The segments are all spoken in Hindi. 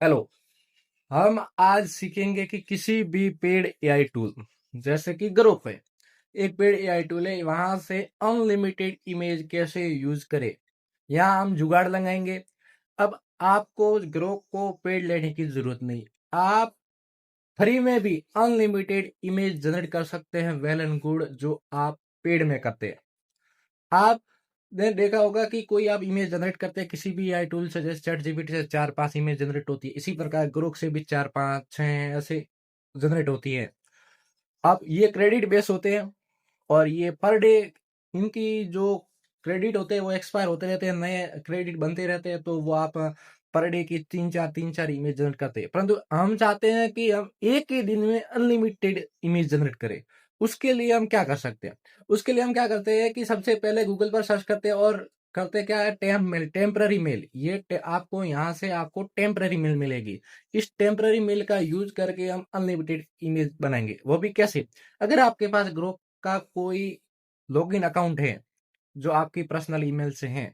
हेलो। हम आज सीखेंगे कि किसी भी पेड एआई टूल जैसे कि ग्रोक है, एक पेड एआई टूल है, वहां से अनलिमिटेड इमेज कैसे यूज करें। यहाँ हम जुगाड़ लगाएंगे। अब आपको ग्रोक को पेड लेने की जरूरत नहीं, आप फ्री में भी अनलिमिटेड इमेज जनरेट कर सकते हैं। वेल एंड गुड जो आप पेड में करते हैं। आपने देखा होगा कि कोई आप इमेज जनरेट करते हैं किसी भी एआई टूल से, जैसे चैट जीपीटी से 4-5 इमेज जनरेट होती है, इसी प्रकार ग्रोक से भी 4-5-6 ऐसे जनरेट होती है। अब ये क्रेडिट बेस होते हैं और ये पर डे इनकी जो क्रेडिट होते हैं वो एक्सपायर होते रहते हैं, नए क्रेडिट बनते रहते हैं, तो वो आप पर डे की तीन चार इमेज जनरेट करते हैं। परंतु हम चाहते हैं कि हम एक ही दिन में अनलिमिटेड इमेज जनरेट करें। उसके लिए हम क्या कर सकते हैं? उसके लिए हम क्या करते हैं कि सबसे पहले गूगल पर सर्च करते हैं और करते क्या है, टेम्पररी मेल। आपको यहाँ से आपको टेम्पररी मेल मिलेगी। इस टेम्पररी मेल का यूज करके हम अनलिमिटेड इमेज बनाएंगे। वो भी कैसे? अगर आपके पास ग्रुप का कोई लॉगिन अकाउंट है जो आपकी पर्सनल ईमेल से है,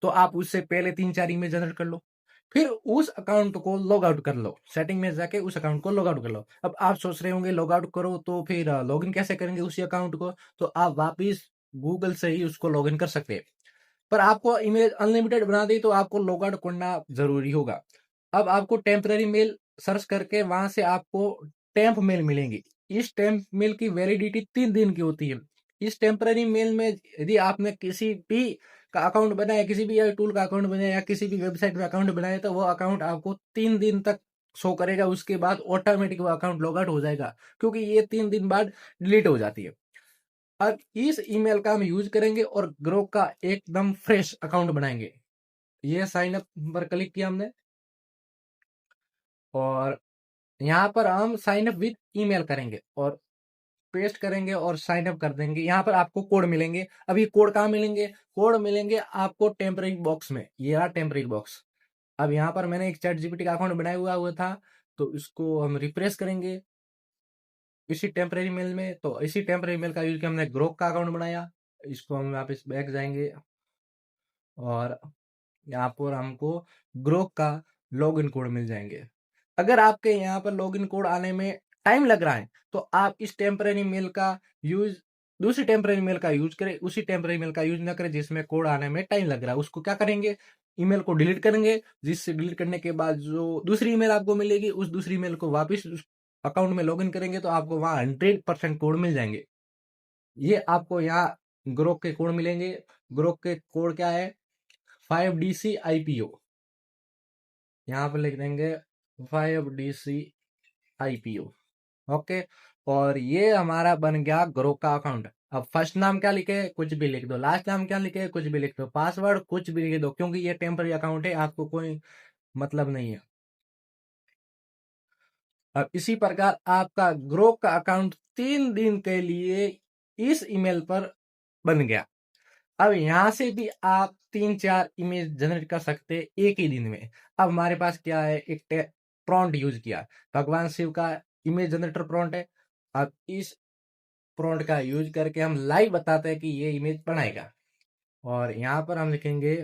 तो आप उससे पहले 3-4 इमेज जनरेट कर लो। फिर उस अकाउंट को लॉग आउट कर लो, सेटिंग में जाके उस अकाउंट को लॉग आउट कर लो। अब आप सोच रहे होंगे लॉग आउट करो तो फिर लॉगिन कैसे करेंगे उसी अकाउंट को? तो आप वापिस गूगल से ही उसको लॉगिन कर सकते हैं। पर आपको इमेज अनलिमिटेड बना दी तो आपको लॉग आउट करना जरूरी होगा। अब आपको टेम्पररी मेल सर्च करके वहां से आपको टेम्प मेल मिलेंगी। इस टेम्प मेल की वैलिडिटी 3 दिन की होती है। इस टेम्पररी मेल में यदि आपने किसी भी का अकाउंट बनाया, किसी भी टूल का अकाउंट बनाया या किसी भी वेबसाइट में अकाउंट बनाया, तो वो अकाउंट आपको 3 दिन तक शो करेगा। उसके बाद ऑटोमेटिक वो अकाउंट लॉग आउट हो जाएगा, क्योंकि ये 3 दिन बाद डिलीट हो जाती है। अब इस ईमेल का हम यूज करेंगे और ग्रो का एकदम फ्रेश अकाउंट बनाएंगे। ये साइन अप पर क्लिक किया हमने और यहाँ पर हम साइन अप विद ईमेल करेंगे और पेस्ट करेंगे और साइन अप कर देंगे। यहाँ पर आपको कोड मिलेंगे। अब ये कोड कहाँ मिलेंगे? कोड मिलेंगे आपको टेम्पररी बॉक्स में। ये रहा टेम्पररी बॉक्स। अब यहाँ पर मैंने एक चैट जीपीटी का अकाउंट बनाया हुआ था, तो इसको हम रिफ्रेश करेंगे इसी टेम्पररी मेल में। तो इसी टेम्पररी मेल का यूज किया हमने ग्रोक का अकाउंट बनाया। इसको हम वापस बैक जाएंगे और यहाँ पर हमको ग्रोक का लॉगिन कोड मिल जाएंगे। अगर आपके यहाँ पर लॉगिन कोड आने में टाइम लग रहा है, तो आप इस टेम्पररी मेल का यूज दूसरी टेम्पररी मेल का यूज करें। उसी टेम्पररी मेल का यूज ना करें जिसमें कोड आने में टाइम लग रहा है। उसको क्या करेंगे? ईमेल को डिलीट करेंगे, जिससे डिलीट करने के बाद जो दूसरी ईमेल आपको मिलेगी, उस दूसरी ईमेल को वापस उस अकाउंट में लॉगिन करेंगे, तो आपको वहां 100% कोड मिल जाएंगे। ये आपको यहाँ ग्रोक के कोड मिलेंगे। ग्रोक के कोड क्या है? 5DC IPO। यहाँ पर लिख देंगे 5DC IPO। ओके। और ये हमारा बन गया ग्रो का अकाउंट। अब फर्स्ट नाम क्या लिखे? कुछ भी लिख दो। लास्ट नाम क्या लिखे? कुछ भी लिख दो। पासवर्ड कुछ भी लिख दो, क्योंकि ये टेम्पररी अकाउंट है, आपको कोई मतलब नहीं है। अब इसी प्रकार आपका ग्रो का अकाउंट 3 दिन के लिए इस ईमेल पर बन गया। अब यहां से भी आप 3-4 इमेज जनरेट कर सकते हैं एक ही दिन में। अब हमारे पास क्या है? एक प्रॉन्ट यूज किया, भगवान शिव का इमेज जनरेटर प्रॉन्ट है। अब इस प्रॉन्ट का यूज करके हम लाइव बताते हैं कि ये इमेज बनाएगा। और यहाँ पर हम लिखेंगे,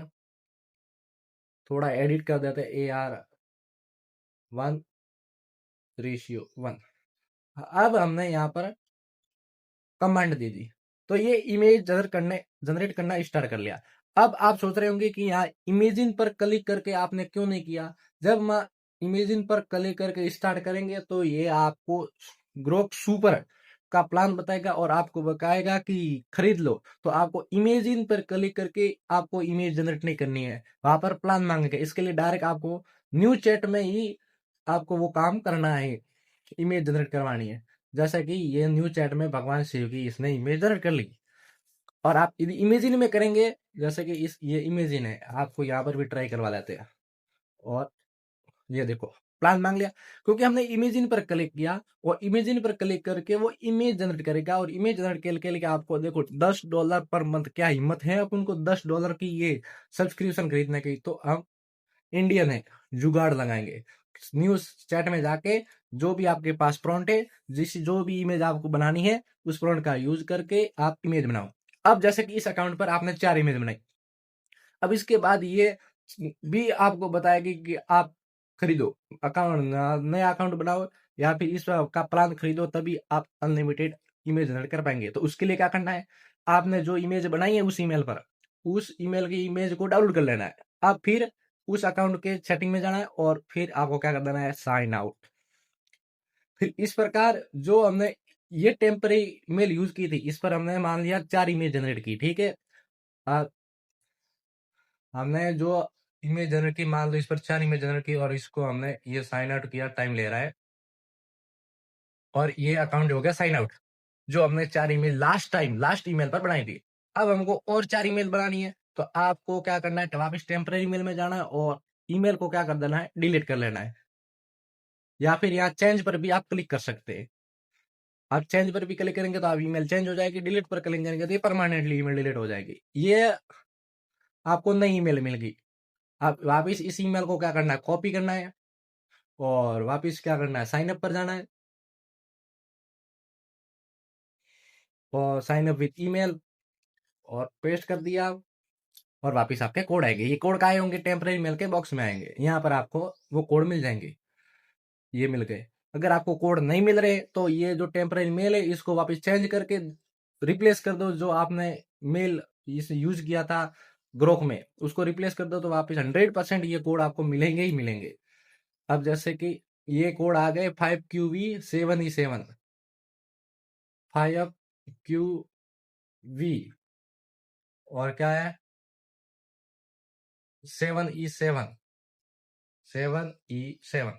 थोड़ा एडिट कर देते हैं, AR1:1। अब हमने यहाँ पर कमांड दे दी, तो ये इमेज जनरेट करना स्टार्ट कर लिया। अब आप सोच रहे होंगे कि यहाँ इमेजिन पर क्लिक करके आपने क्यों नहीं किया? जब हम इमेजिन पर क्लिक करके स्टार्ट करेंगे तो ये आपको ग्रोक सुपर का प्लान बताएगा और आपको बताएगा कि खरीद लो। तो आपको इमेजिन पर क्लिक करके आपको इमेज जनरेट नहीं करनी है, वहां पर प्लान मांगेगा। इसके लिए डायरेक्ट आपको न्यू चैट में ही आपको वो काम करना है, इमेज जनरेट करवानी है। जैसा कि ये न्यू चैट में भगवान शिव की इसने इमेज जनरेट कर ली। और आप यदि इमेजिन में करेंगे, जैसे कि ये इमेजिन है, आपको यहाँ पर भी ट्राई करवा लेते हैं। और ये देखो, प्लान मांग लिया, क्योंकि हमने इमेजिन पर क्लिक किया और इमेजिन पर क्लिक करके वो इमेज जनरेट करेगा। और इमेज जनरेट करके लेके आपको देखो $10 पर मंथ, क्या हिम्मत है अब उनको $10 की ये सब्सक्रिप्शन खरीदने की। तो हम इंडियन है, जुगाड़ लगाएंगे। न्यूज चैट में जाके जो भी आपके पास प्रॉन्ट है, जो भी इमेज आपको बनानी है, उस प्रॉन्ट का यूज करके आप इमेज बनाओ। अब जैसे कि इस अकाउंट पर आपने 4 इमेज बनाई। अब इसके बाद ये भी आपको बताएगी कि आप खरीदो, नया अकाउंट बनाओ या फिर इस का प्लान खरीदो, तभी आप अनलिमिटेड इमेज जनरेट कर पाएंगे। तो उसके लिए क्या करना है, आपने जो इमेज बनाई है उस ईमेल पर, उस ईमेल की इमेज को डाउनलोड कर लेना है। अब फिर उस अकाउंट के सेटिंग में जाना है और फिर आपको क्या कर देना है, साइन आउट। फिर इस प्रकार जो हमने ये टेम्पररी ईमेल यूज की थी, इस पर हमने मान लिया 4 इमेज जनरेट की, ठीक है। आ, हमने जो इमेज जनरेट की, मान लो इस पर 4 इमेज जनरेट की और इसको हमने ये साइन आउट किया, टाइम ले रहा है, और ये अकाउंट हो गया साइन आउट। जो हमने 4 ईमेल लास्ट ईमेल पर बनाई थी, अब हमको और 4 ईमेल बनानी है। तो आपको क्या करना है, वापिस टेम्पररी ईमेल में जाना है और ईमेल को क्या कर देना है, डिलीट कर लेना है। या फिर यहाँ चेंज पर भी आप क्लिक कर सकते हैं। आप चेंज पर भी क्लिक करेंगे तो आप ईमेल चेंज हो जाएगी, डिलीट पर क्लिक करेंगे तो ये परमानेंटली ईमेल डिलीट हो जाएगी। ये आपको नई ईमेल मिल गई। आप वापिस इस ईमेल को क्या करना है, कॉपी करना है और वापिस क्या करना है, साइन अप पर जाना है और साइन अप विथ ईमेल और पेस्ट कर दिया और वापिस आपके कोड आएंगे। ये कोड कहाँ होंगे, टेम्पररी मेल के बॉक्स में आएंगे। यहाँ पर आपको वो कोड मिल जाएंगे, ये मिल गए। अगर आपको कोड नहीं मिल रहे तो ये जो टेम्पररी मेल है इसको वापस चेंज करके रिप्लेस कर दो। जो आपने मेल इसे यूज किया था ग्रोक में, उसको रिप्लेस कर दो तो वापस 100% ये कोड आपको मिलेंगे ही मिलेंगे। अब जैसे कि ये कोड आ गए 5QV7E7, 5QV और क्या है 7E7, 7E7,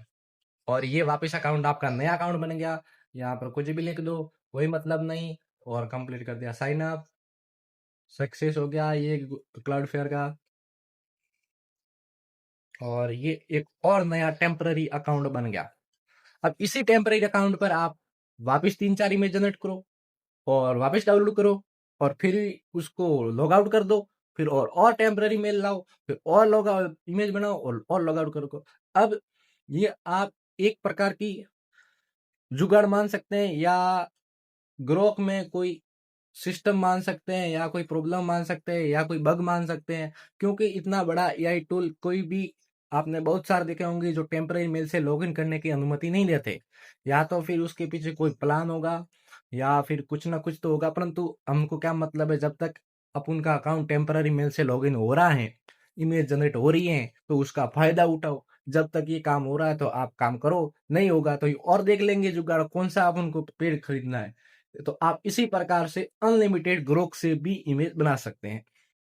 और ये वापस अकाउंट आपका नया अकाउंट बन गया। यहाँ पर कुछ भी लिख दो, कोई मतलब नहीं, और कंप्लीट कर दिया, साइन अप सक्सेस हो गया ये क्लाउड फेयर का। और ये एक और नया टेम्पररी अकाउंट बन गया। अब इसी टेम्पररी अकाउंट पर आप वापस 3-4 इमेज जनरेट करो और वापस डाउनलोड करो और फिर उसको लॉग आउट कर दो। फिर और टेम्पररी मेल लाओ, फिर और लॉग आउट इमेज बनाओ और लॉग आउट करो। अब ये आप एक प्रकार की जुगाड़ मान सकते हैं या ग्रोक में कोई सिस्टम मान सकते हैं या कोई प्रॉब्लम मान सकते हैं या कोई बग मान सकते हैं। क्योंकि इतना बड़ा एआई टूल कोई भी, आपने बहुत सारे देखे होंगे जो टेम्पररी मेल से लॉगिन करने की अनुमति नहीं देते। या तो फिर उसके पीछे कोई प्लान होगा या फिर कुछ ना कुछ तो होगा, परंतु हमको क्या मतलब है, जब तक अपन का अकाउंट टेम्पररी मेल से लॉगिन हो रहा है, इमेज जनरेट हो रही है, तो उसका फायदा उठाओ। जब तक ये काम हो रहा है तो आप काम करो, नहीं होगा तो ये और देख लेंगे जुगाड़ कौन सा आप उनको पेड़ खरीदना है। तो आप इसी प्रकार से अनलिमिटेड ग्रोक से भी इमेज बना सकते हैं।